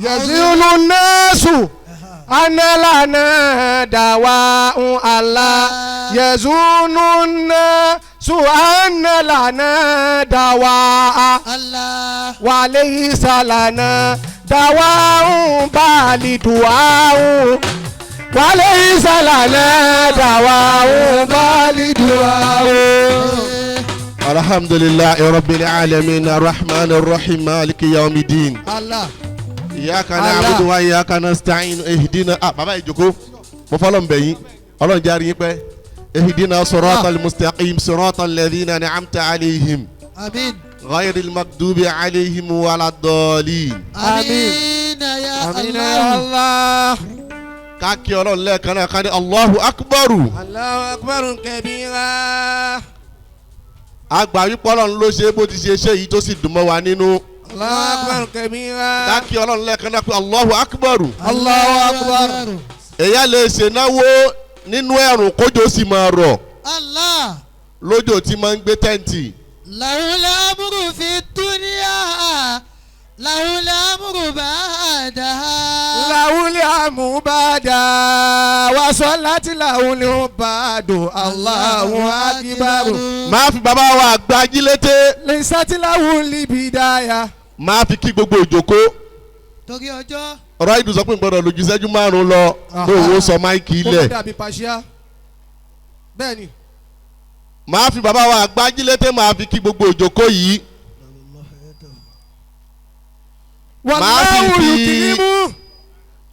يزول الناس أن لنا دواء الله يزول الناس أن لنا دواء الله وليس لنا دواء بل دعاء وليس لنا دواء بل دعاء. الحمد لله رب العالمين الرحمن الرحيم مالك يوم الدين. الله إياك نعبد وإياك نستعين اهدنا بابا يجوكو مفلون بي الله جاري بي اهدنا صراط المستقيم صراط الذين أنعمت عليهم آمين غير المغضوب عليهم ولا الضالين. آمين يا آمين يا الله. كاكي الله لا كان الله أكبر. الله أكبر كبيرا. àgbà wípé Ọlọ́run ló ṣe bó ti ṣe ṣe yìí tó sì dùn mọ́ wa nínú. الله أكبر كبيرا. káàkì Ọlọ́run lẹ́ẹ̀kan náà pé Allahu Akbar. الله أكبر. èyàn lè ṣe náwó nínú ẹ̀rùn kójò sì máa rọ̀. الله lójò tí máa ń gbé tẹ́ǹtì. له الأمر في الدنيا له الأمر بعدها له الأمر بعد وصلت له العباد الله أكبر. máa fi bàbá wa àgbà ajílété. ليست له البداية. máa fi kí gbogbo ìjókòó. torí ọjọ́. ọ̀rọ̀ ìdùn sọ pé gbọ́dọ̀ lójú ìṣẹ́jú márùn-ún lọ kó owó sọ máìkì ilẹ̀. kó dàbí pàṣẹ. bẹ́ẹ̀ni. máa fi bàbá wa àgbà ajílété máa fi kí gbogbo ìjókòó yìí. máa sì fi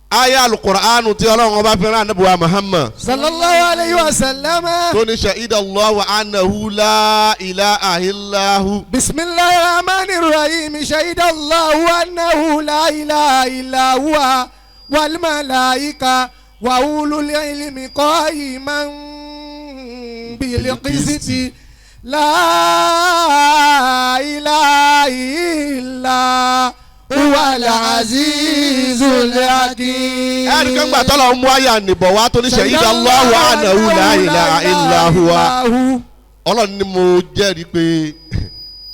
aya alukur'anu tí Ọlọ́run ọba fẹ́ràn Ànábì wa Muhammad. sallallahu alayhi wa sallam. tó ní shahida Allahu annahu la ilaha illahu. bisimilahi rahmani rahim shahida Allahu annahu la ilaha illa huwa wal malaika wa ulul ilmi qa'iman bil qisti la ilaha illa wal azizul hakim. ẹnì kan gbà tọ́lọ̀ mú àyà nìbọ̀ wá tó ní shahida Allahu annahu la ilaha illahu wa. Ọlọ́run ni mo jẹ́rìí pé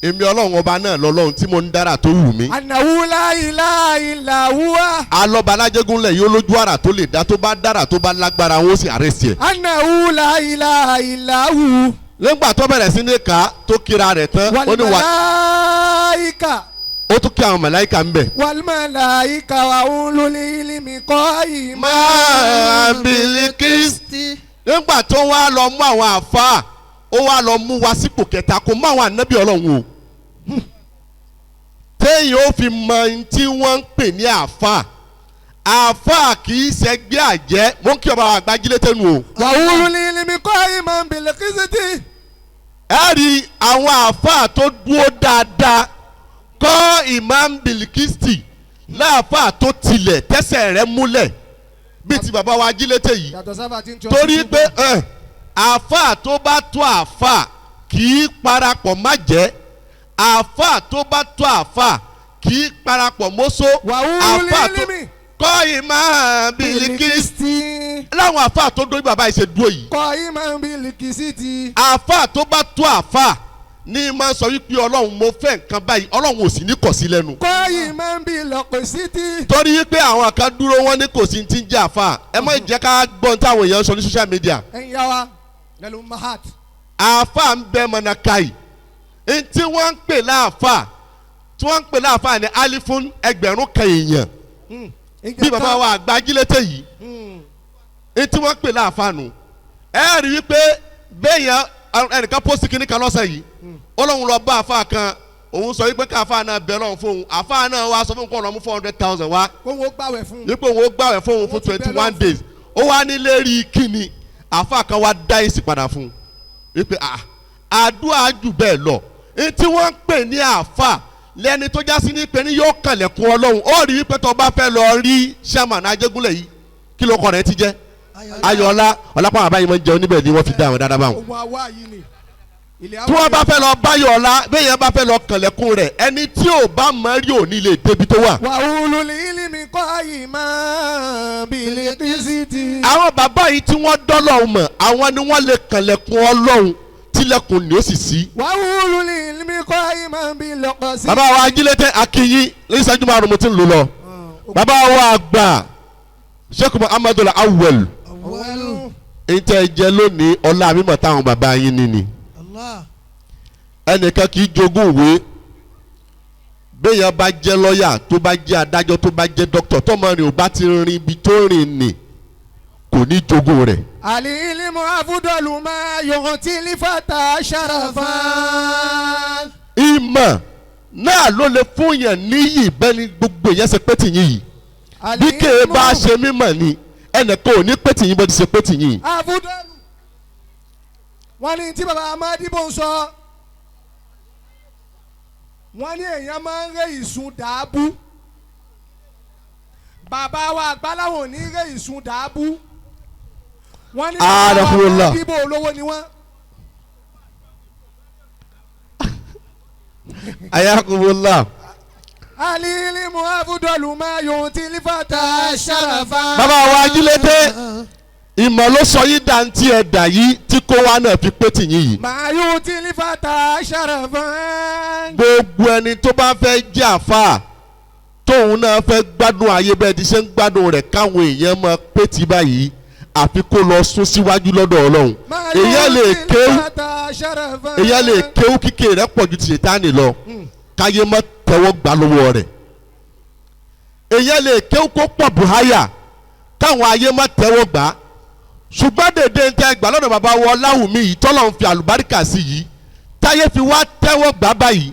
èmi Ọlọ́run ọba náà lọ́lọ́run tí mo ń dára tó wù mí. annahu la ilaha illa huwa. alọ́ba alájẹgúnlẹ̀ yóò lójú àrà tó lè dá tó bá dára tó bá lágbára wọn ó sì àrẹ́sì ẹ̀. annahu la ilaha illa hu. nígbà tó bẹ̀rẹ̀ sí ní ká tó kíra rẹ̀ tán ó ní wà. wàlmáláìka. ó tún kí àwọn màláíkà ń bẹ̀. wàlmáláìka wa ulul ilmi qa'iman máa Bilikis. nígbà tó wá lọ mú àwọn àfáà ó wá lọ mú wa sípò kẹta kó mú àwọn ànábì Ọlọ́run o. téèyàn ó fi mọ ohun tí wọ́n ń pè ní àfáà àfáà kì í ṣẹgbẹ́ àjẹ́ mo ń kí ọba àgbájílé tẹnu o. wa ulul ilmi qa'iman bil qisti. ẹ rí àwọn àfáà tó dúró dáadáa kọ́ Imam Bilikisti láàfáà tó tilẹ̀ tẹ́sẹ̀ rẹ̀ múlẹ̀ bíi ti bàbá wa ajílété yìí torí pé àfáà tó bá tó àfáà kì í parapọ̀ má jẹ́ àfáà tó bá tó àfáà kì í parapọ̀ mọ́só àfáà tó kọ́ Imam Bilikisti láwọn àfáà tó dórí bàbá yìí ṣe dúró yìí kọ́ Imam Bilikisti àfáà tó bá tó àfáà ní máa sọ wípé Ọlọ́run mo fẹ́ nǹkan báyìí Ọlọ́run ò sì ní kọ̀ sí lẹ́nu. kọ́ Imam Bilikisti. torí wípé àwọn kan dúró wọn ní kò sí ti ń jẹ́ àfáà ẹ má jẹ́ ká gbọ́n táwọn èèyàn sọ ní social media. ẹ̀yin yá wa lẹ́nu mahat. àfáà ń bẹ mọ̀nàkàì tí wọ́n ń pè láàfáà ní alifun ẹgbẹ̀rún kan èèyàn bí bàbá wa àgbà ajílété yìí tí wọ́n ń pè láàfáà nù ẹ rí wípé bẹ́ẹ̀yàn ẹnìkan pósí kínní kan lọ́sẹ̀ yìí Ọlọ́run lọ bá àfáà kan òun sọ wípé káfáà náà bẹ̀ lọ́run fóun àfáà náà wá sọ fún kọ́ ọ̀nà mú 400,000 wá òun ó gbàwẹ̀ fún un wípé òun ó gbàwẹ̀ fún òun fún 21 days ó wá nílé rí kíni àfáà kan wá dá èsì padà fún un wípé àdúrà jù bẹ́ẹ̀ lọ tí wọ́n ń pè ní àfáà lẹ́ni tó já sí ní pé ní yóò kànlẹ̀kùn Ọlọ́run ó rí wípé tó bá fẹ́ lọ rí chairman Ajégúnlẹ̀ yìí kí ló kọ́ rẹ̀ ti jẹ́ Ayọ̀ọ́lá ọlápá àbáyé máa ń jẹun níbẹ̀ ni wọ́n fi dá àwọn dáadáa báwọn. tí wọ́n bá fẹ́ lọ báyọ̀ọ́lá bẹ́ẹ̀ yẹn bá fẹ́ lọ kànlẹ̀kùn rẹ̀ ẹni tí ò bá mọ̀ rí òní lè débi tó wà. wa ulul ilmi qa'iman bil qisti. àwọn bàbá yìí tí wọ́n dọ́lọ́hun mọ̀ àwọn ni wọ́n lè kànlẹ̀kùn Ọlọ́run tilẹ̀kùn ni ó sì sí. wa ulul ilmi qa'iman bil qisti. bàbá wa ajílété akínyí ní ìṣẹ́jú márùn-ún mo ti ń lò lọ. bàbá wa àgbà Sheikh Madibo Olowo ìtẹ̀ jẹ́ lónìí ọlá mímọ̀ táwọn bàbá yín ní. ẹnìkan kì í jogún ìwé béèyàn bá jẹ́ lọ́ọ̀yà tó bá jẹ́ adájọ́ tó bá jẹ́ dókítà tọ́mọ rìn ò bá ti rin ibi tó rìn nì kò ní jogún rẹ̀. Al-ilmu afdalu ma yu'ti l-fata sharafan. ìmọ̀ náà ló lè fún yàn níyì bẹ́ẹ̀ ni gbogbo yẹn ṣe pé tìyín yìí bí kéè bá ṣe mímọ̀ ni ẹnìkan ò ní pé tìyín bó ti ṣe pé tìyín. Afdalu wọ́n ní tí baba Madibo ń sọ wọ́n ní èèyàn máa ń ré ìsun dàábú bàbá wa àgbáláwò ní ré ìsun dàábú wọ́n ní bàbá Madibo Olowo ni wọ́n. ayakumullah. Al-ilmu afdalu ma yu'ti l-fata sharafan. bàbá wa ajílété ìmọ̀ ló sọ yín dantí ẹ̀dà yìí tí kó wa náà fi pé tìyín yìí. Ma yu'ti l-fata sharafan. gbogbo ẹni tó bá fẹ́ jẹ́ àfáà tóun náà fẹ́ gbádùn ayé bẹ́ẹ̀ ti ṣe ń gbádùn rẹ̀ káwọn èèyàn máa pé tì báyìí àfi kó lọ sún síwájú lọ́dọ̀ Ọlọ́run. èèyàn lè kéwú kíkè rẹ̀ pọ̀ ju ti Ṣẹ̀tánì lọ káyé má tẹ́wọ́ gbà lọ́wọ́ rẹ̀. èèyàn lè kéwú kó pọ̀ buhaya káwọn ayé má tẹ́wọ́ gbà ṣùgbọ́n dèdè ń tẹ́ gbà lọ́dọ̀ bàbá wọ Láwùmí yìí tọ́lọ̀ ń fi àlùbáríkà sí yìí táyé fi wá tẹ́wọ́ gbà báyìí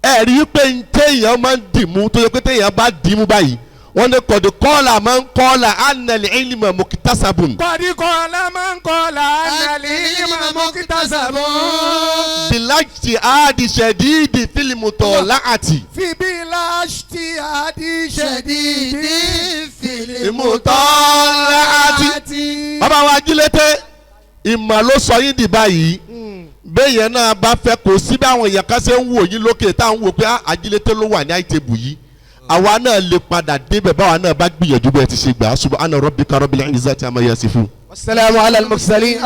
ẹ rí i pé ń téèyàn máa ń dìmú tó yẹ pé téèyàn bá dìmú báyìí wọ́n ní kọ̀dí kọ́ọ̀là máa ń kọ́ọ̀là ánàlì ilma muktasabun. kọ̀dí kọ́ọ̀là máa ń kọ́ọ̀là ánàlì ilma muktasabun. bilajti adi shadidi filimu tọ́lá àti. fi bilajti adi shadidi filimu tọ́lá àti. bàbá wa ajílété ìmọ̀ ló sọ yín dì báyìí béèyàn náà bá fẹ́ kó síbi àwọn èèyàn kan ṣe ń wò yín lókè táwọn wò pé ajílété ló wà ní àìtẹ́bù yìí àwa náà lè padà débẹ̀ báwa náà bá gbìyànjú bẹ́ẹ̀ ti ṣe gbà á subhana rabbika rabbil izzati amma yasifun. wasalaamu ala al-mursalin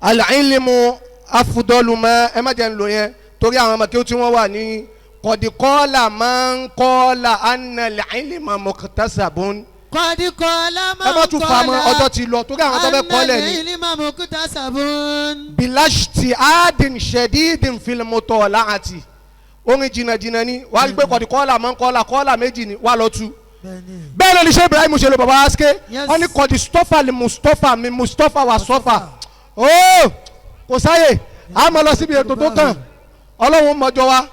al-ilmu afdalu ma ẹ má jẹ́ ń lò yẹn torí àwọn ọmọ kéwù tí wọ́n wà ní kọ̀díkọ́là máa ń kọ́là anna al-ilma muktasabun. kọ̀díkọ́là máa ń kọ́là ẹ má tún fa mọ́ ọjọ́ ti lọ torí àwọn tó fẹ́ kọ́lẹ̀ ni. anna al-ilma muktasabun. bilashti adin shadidin fil mutola'ati orin jìnnàjìnnà ni wàá gbé kọ̀dí kọ́là máa ń kọ́là méjì ni wàá lọ tú. bẹ́ẹ̀ ló ní ṣe Ibrahim ṣe lè bàbá aske wọ́n ní kọ̀dí stọ́fà lè Mustapha mi Mustapha wà sọ́fà. ooo kò sáyè a máa lọ síbi ètò tó kàn Ọlọ́run mọ̀jọ wa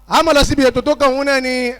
a máa lọ síbi ètò tó kàn òun náà ni